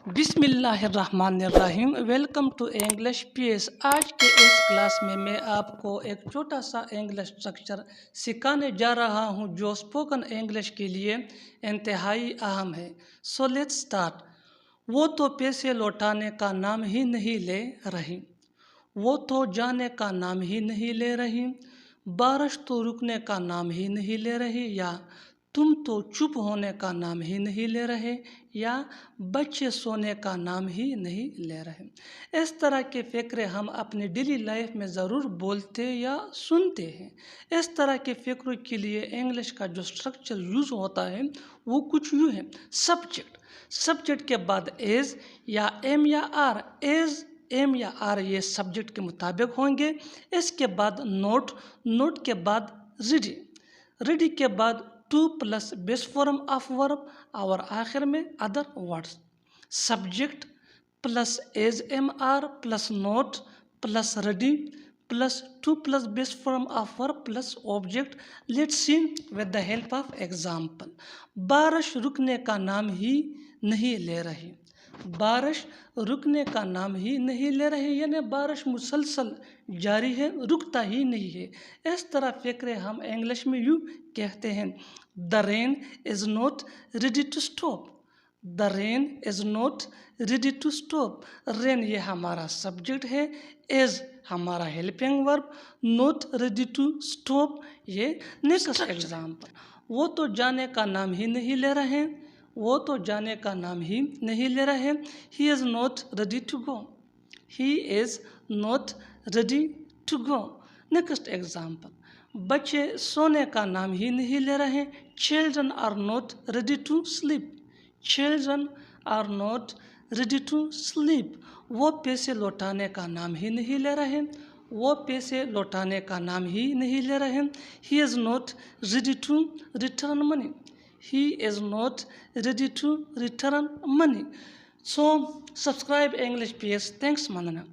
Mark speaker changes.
Speaker 1: बिस्मिल्लाहिर्रहमानिर्रहीम। Welcome to English PS. आज के इस क्लास में मैं आपको एक छोटा सा इंग्लिश स्ट्रक्चर सिखाने जा रहा हूं जो स्पोकन इंग्लिश के लिए इंतहाई अहम है। So let's start. वो तो पैसे लौटाने का नाम ही नहीं ले रही, वो तो जाने का नाम ही नहीं ले रही, बारिश तो रुकने का नाम ही नहीं ले रही, या तुम तो चुप होने का नाम ही नहीं ले रहे, या बच्चे सोने का नाम ही नहीं ले रहे। इस तरह के फ़िक्रे हम अपनी डेली लाइफ में ज़रूर बोलते या सुनते हैं। इस तरह के फ़िक्रों के लिए इंग्लिश का जो स्ट्रक्चर यूज़ होता है वो कुछ यूँ है। सब्जेक्ट के बाद एज या एम या आर, एज एम या आर ये सब्जेक्ट के मुताबिक होंगे। इसके बाद नोट के बाद रेडी के बाद to plus base form of verb और आखिर में other words. Subject plus is am are plus not plus ready plus to plus base form of verb plus object. Let's see with the help of example. बारिश रुकने का नाम ही नहीं ले रही, बारिश रुकने का नाम ही नहीं ले रही, यानी बारिश मुसलसल जारी है, रुकता ही नहीं है। इस तरह फ़िक्रे हम इंग्लिश में यूँ कहते हैं। The rain is not ready to stop, the rain is not ready to stop. Rain ये हमारा सब्जेक्ट है, इज़ हमारा helping verb, not ready to stop ये नेक्स्ट एग्जाम्पल। वो तो जाने का नाम ही नहीं ले रहे, वो तो जाने का नाम ही नहीं ले रहे। He is not ready to go, he is not ready to go. Next example. बच्चे सोने का नाम ही नहीं ले रहे। Children are not ready to sleep, children are not ready to sleep. वो पैसे लौटाने का नाम ही नहीं ले रहे, वो पैसे लौटाने का नाम ही नहीं ले रहे। He is not ready to return money, he is not ready to return money. So subscribe English PS. Thanks Manana.